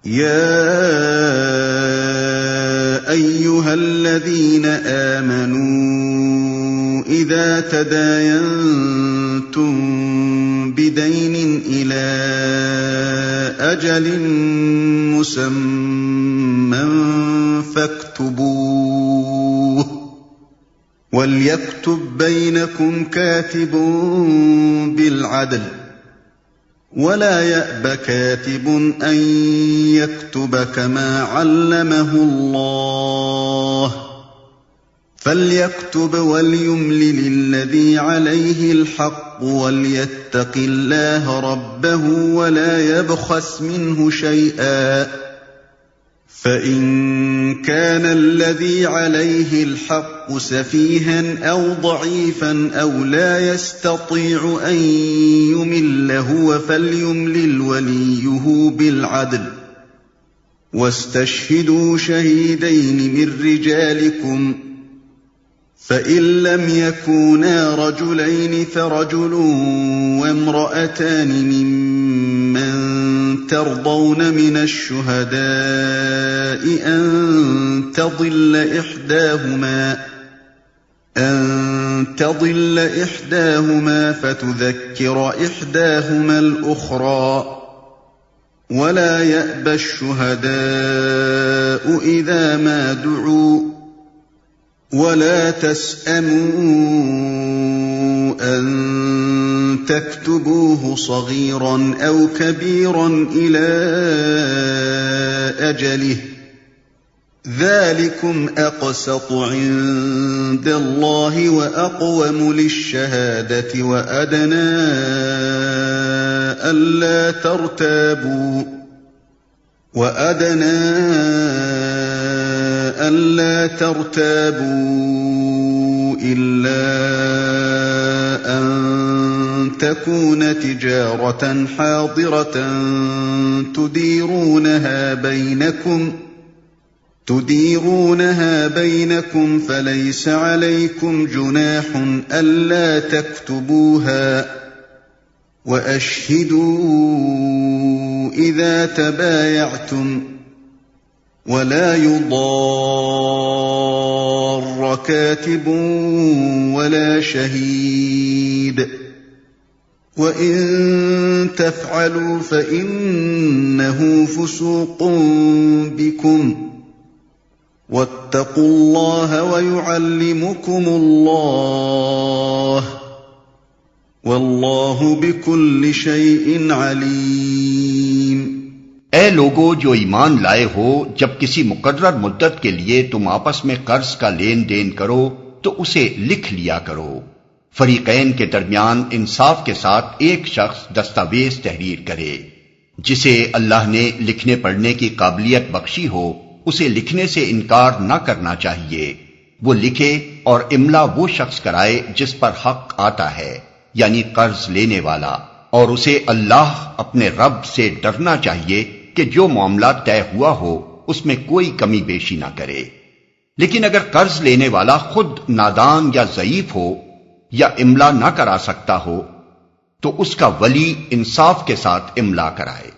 يا أيها الذين آمنوا إذا تداينتم بدين إلى أجل مسمى فاكتبوه وليكتب بينكم كاتب بالعدل ولا يأب كاتب أن يكتب كما علمه الله فليكتب وليملل الذي عليه الحق وليتق الله ربه ولا يبخس منه شيئا فإن كان الذي عليه الحق سفيها أو ضعيفا أو لا يستطيع أن يمل هو فليملل وليه بالعدل واستشهدوا شهيدين من رجالكم فإن لم يكونا رجلين فرجل وامرأتان ممن ترضون من الشهداء أن تضل إحداهما فتذكر إحداهما الأخرى ولا يأبى الشهداء إذا ما دعوا ولا تسأموا أن تكتبوه صغيرا أو كبيرا إلى أجله ذلكم أقسط عند الله وأقوم للشهادة وأدنى ألا ترتابوا إلا أن تكون تجارة حاضرة تديرونها بينكم فليس عليكم جناح ألا تكتبوها وأشهدوا إذا تبايعتم ولا يضار كاتب ولا شهيد وإن تفعلوا فإنه فسوق بكم واتقوا الله ويعلمكم الله واللہ بکل شیء علیم۔ اے لوگو جو ایمان لائے ہو، جب کسی مقرر مدت کے لیے تم آپس میں قرض کا لین دین کرو تو اسے لکھ لیا کرو۔ فریقین کے درمیان انصاف کے ساتھ ایک شخص دستاویز تحریر کرے۔ جسے اللہ نے لکھنے پڑھنے کی قابلیت بخشی ہو اسے لکھنے سے انکار نہ کرنا چاہیے۔ وہ لکھے اور املا وہ شخص کرائے جس پر حق آتا ہے، یعنی قرض لینے والا، اور اسے اللہ اپنے رب سے ڈرنا چاہیے کہ جو معاملہ طے ہوا ہو اس میں کوئی کمی بیشی نہ کرے۔ لیکن اگر قرض لینے والا خود نادان یا ضعیف ہو یا املا نہ کرا سکتا ہو تو اس کا ولی انصاف کے ساتھ املا کرائے۔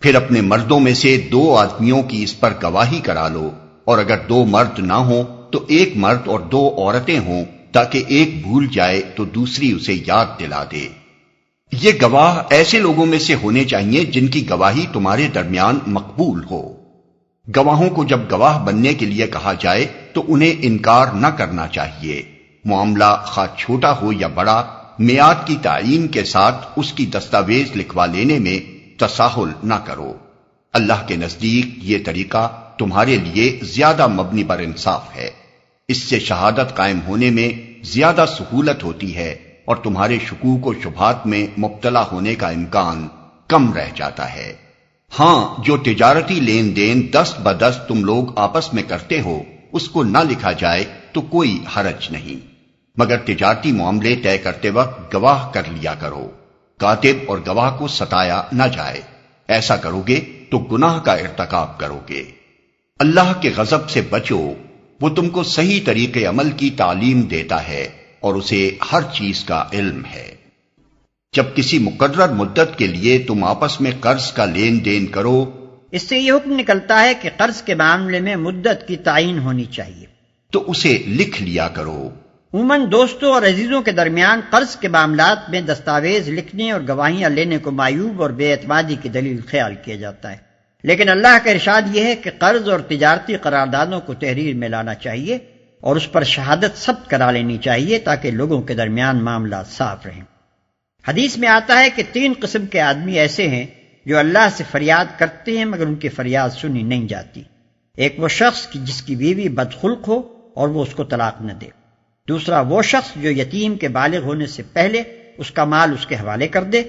پھر اپنے مردوں میں سے 2 آدمیوں کی اس پر گواہی کرا لو، اور اگر 2 مرد نہ ہوں تو 1 مرد اور 2 عورتیں ہوں، تاکہ ایک بھول جائے تو دوسری اسے یاد دلا دے۔ یہ گواہ ایسے لوگوں میں سے ہونے چاہیے جن کی گواہی تمہارے درمیان مقبول ہو۔ گواہوں کو جب گواہ بننے کے لیے کہا جائے تو انہیں انکار نہ کرنا چاہیے۔ معاملہ خواہ چھوٹا ہو یا بڑا، میعاد کی تعیین کے ساتھ اس کی دستاویز لکھوا لینے میں تساہل نہ کرو۔ اللہ کے نزدیک یہ طریقہ تمہارے لیے زیادہ مبنی بر انصاف ہے۔ اس سے شہادت قائم ہونے میں زیادہ سہولت ہوتی ہے اور تمہارے شکوک و شبہات میں مبتلا ہونے کا امکان کم رہ جاتا ہے۔ ہاں، جو تجارتی لین دین دست بدست تم لوگ آپس میں کرتے ہو اس کو نہ لکھا جائے تو کوئی حرج نہیں، مگر تجارتی معاملے طے کرتے وقت گواہ کر لیا کرو۔ کاتب اور گواہ کو ستایا نہ جائے، ایسا کرو گے تو گناہ کا ارتکاب کرو گے۔ اللہ کے غضب سے بچو، وہ تم کو صحیح طریقے عمل کی تعلیم دیتا ہے اور اسے ہر چیز کا علم ہے۔ جب کسی مقرر مدت کے لیے تم آپس میں قرض کا لین دین کرو اس سے یہ حکم نکلتا ہے کہ قرض کے معاملے میں مدت کی تعین ہونی چاہیے، تو اسے لکھ لیا کرو۔ عموماً دوستوں اور عزیزوں کے درمیان قرض کے معاملات میں دستاویز لکھنے اور گواہیاں لینے کو معیوب اور بے اعتمادی کی دلیل خیال کیا جاتا ہے، لیکن اللہ کا ارشاد یہ ہے کہ قرض اور تجارتی قراردادوں کو تحریر میں لانا چاہیے اور اس پر شہادت ثبت کرا لینی چاہیے تاکہ لوگوں کے درمیان معاملات صاف رہیں۔ حدیث میں آتا ہے کہ 3 قسم کے آدمی ایسے ہیں جو اللہ سے فریاد کرتے ہیں مگر ان کی فریاد سنی نہیں جاتی۔ ایک وہ شخص جس کی بیوی بدخلق ہو اور وہ اس کو طلاق نہ دے، دوسرا وہ شخص جو یتیم کے بالغ ہونے سے پہلے اس کا مال اس کے حوالے کر دے،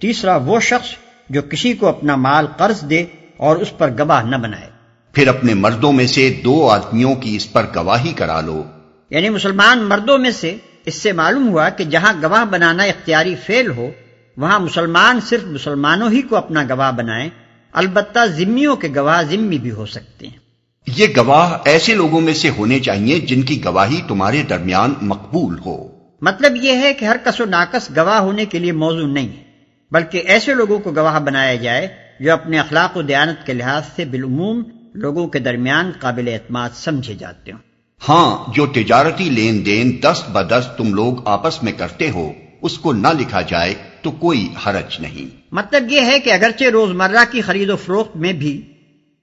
تیسرا وہ شخص جو کسی کو اپنا مال قرض دے اور اس پر گواہ نہ بنائے۔ پھر اپنے مردوں میں سے 2 آدمیوں کی اس پر گواہی کرا لو۔ یعنی مسلمان مردوں میں سے اس سے معلوم ہوا کہ جہاں گواہ بنانا اختیاری فعل ہو وہاں مسلمان صرف مسلمانوں ہی کو اپنا گواہ بنائیں، البتہ ذمیوں کے گواہ ذمی بھی ہو سکتے ہیں۔ یہ گواہ ایسے لوگوں میں سے ہونے چاہیے جن کی گواہی تمہارے درمیان مقبول ہو۔ مطلب یہ ہے کہ ہر کس و ناکس گواہ ہونے کے لیے موضوع نہیں ہے، بلکہ ایسے لوگوں کو گواہ بنایا جائے جو اپنے اخلاق و دیانت کے لحاظ سے بالعموم لوگوں کے درمیان قابل اعتماد سمجھے جاتے ہوں۔ ہاں، جو تجارتی لین دین دست بدست تم لوگ آپس میں کرتے ہو اس کو نہ لکھا جائے تو کوئی حرج نہیں۔ مطلب یہ ہے کہ اگرچہ روزمرہ کی خرید و فروخت میں بھی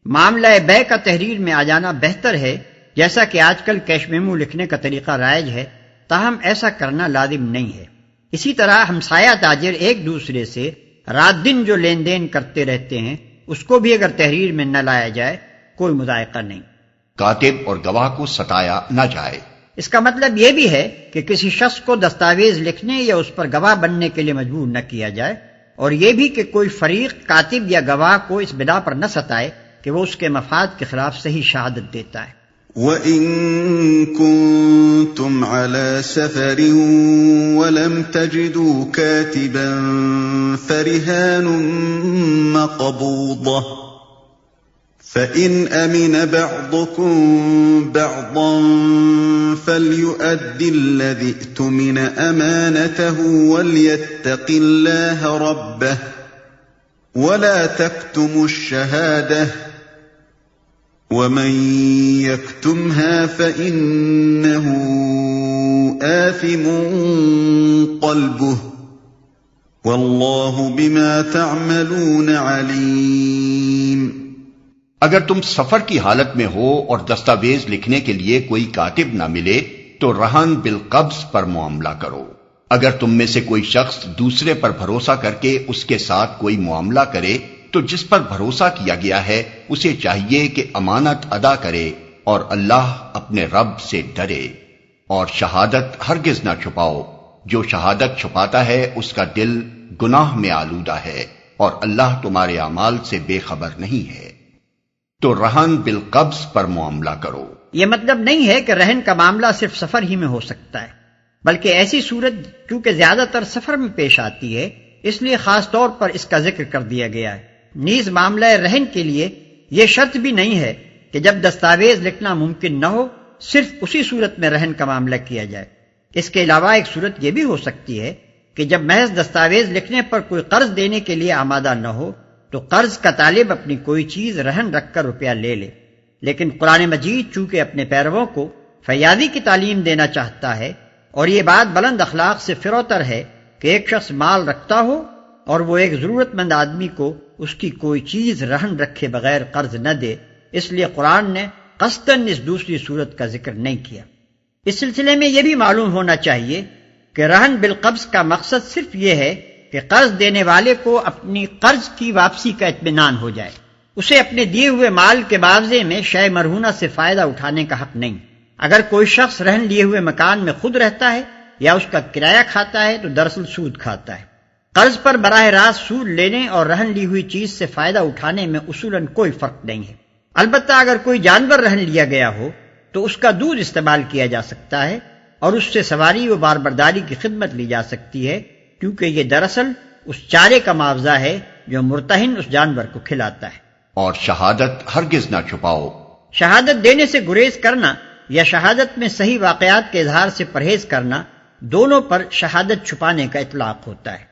معاملہ بے کا تحریر میں آ جانا بہتر ہے، جیسا کہ آج کل کیش میمو لکھنے کا طریقہ رائج ہے، تاہم ایسا کرنا لازم نہیں ہے۔ اسی طرح ہمسایہ تاجر ایک دوسرے سے رات دن جو لین دین کرتے رہتے ہیں اس کو بھی اگر تحریر میں نہ لایا جائے کوئی مذائقہ نہیں۔ کاتب اور گواہ کو ستایا نہ جائے۔ اس کا مطلب یہ بھی ہے کہ کسی شخص کو دستاویز لکھنے یا اس پر گواہ بننے کے لیے مجبور نہ کیا جائے، اور یہ بھی کہ کوئی فریق کاتب یا گواہ کو اس بنا پر نہ ستائے کہ وہ اس کے مفاد کے خلاف صحیح شہادت دیتا ہے۔ وَإِن كُنتُمْ عَلَى سَفَرٍ وَلَمْ تَجِدُوا كَاتِبًا فَرِهَانٌ مَّقْبُوضَةٌ فَإِنْ أَمِنَ بَعْضُكُمْ بَعْضًا فَلْيُؤَدِّ الَّذِي اؤْتُمِنَ أَمَانَتَهُ وَلْيَتَّقِ اللَّهَ رَبَّهُ وَلَا تَكْتُمُوا الشَّهَادَةَ وَمَن يَكْتُمْهَا فَإِنَّهُ آثِمٌ قَلْبُهُ وَاللَّهُ بِمَا تَعْمَلُونَ عَلِيمٌ۔ اگر تم سفر کی حالت میں ہو اور دستاویز لکھنے کے لیے کوئی کاتب نہ ملے تو رہن بالقبض پر معاملہ کرو۔ اگر تم میں سے کوئی شخص دوسرے پر بھروسہ کر کے اس کے ساتھ کوئی معاملہ کرے تو جس پر بھروسہ کیا گیا ہے اسے چاہیے کہ امانت ادا کرے اور اللہ اپنے رب سے ڈرے، اور شہادت ہرگز نہ چھپاؤ۔ جو شہادت چھپاتا ہے اس کا دل گناہ میں آلودہ ہے اور اللہ تمہارے اعمال سے بے خبر نہیں ہے۔ تو رہن بالقبض پر معاملہ کرو۔ یہ مطلب نہیں ہے کہ رہن کا معاملہ صرف سفر ہی میں ہو سکتا ہے، بلکہ ایسی صورت چونکہ زیادہ تر سفر میں پیش آتی ہے اس لیے خاص طور پر اس کا ذکر کر دیا گیا ہے۔ نیز معاملہ رہن کے لیے یہ شرط بھی نہیں ہے کہ جب دستاویز لکھنا ممکن نہ ہو صرف اسی صورت میں رہن کا معاملہ کیا جائے۔ اس کے علاوہ ایک صورت یہ بھی ہو سکتی ہے کہ جب محض دستاویز لکھنے پر کوئی قرض دینے کے لیے آمادہ نہ ہو تو قرض کا طالب اپنی کوئی چیز رہن رکھ کر روپیہ لے لے، لیکن قرآن مجید چونکہ اپنے پیرووں کو فیاضی کی تعلیم دینا چاہتا ہے اور یہ بات بلند اخلاق سے فروتر ہے کہ ایک شخص مال رکھتا ہو اور وہ ایک ضرورت مند آدمی کو اس کی کوئی چیز رہن رکھے بغیر قرض نہ دے، اس لیے قرآن نے قصداً اس دوسری صورت کا ذکر نہیں کیا۔ اس سلسلے میں یہ بھی معلوم ہونا چاہیے کہ رہن بالقبض کا مقصد صرف یہ ہے کہ قرض دینے والے کو اپنی قرض کی واپسی کا اطمینان ہو جائے، اسے اپنے دیے ہوئے مال کے معاوضے میں شے مرہونہ سے فائدہ اٹھانے کا حق نہیں۔ اگر کوئی شخص رہن لیے ہوئے مکان میں خود رہتا ہے یا اس کا کرایہ کھاتا ہے تو دراصل سود کھاتا ہے۔ قرض پر براہ راست سود لینے اور رہن لی ہوئی چیز سے فائدہ اٹھانے میں اصولاً کوئی فرق نہیں ہے۔ البتہ اگر کوئی جانور رہن لیا گیا ہو تو اس کا دودھ استعمال کیا جا سکتا ہے اور اس سے سواری و باربرداری کی خدمت لی جا سکتی ہے، کیونکہ یہ دراصل اس چارے کا معاوضہ ہے جو مرتہن اس جانور کو کھلاتا ہے۔ اور شہادت ہرگز نہ چھپاؤ۔ شہادت دینے سے گریز کرنا یا شہادت میں صحیح واقعات کے اظہار سے پرہیز کرنا، دونوں پر شہادت چھپانے کا اطلاق ہوتا ہے۔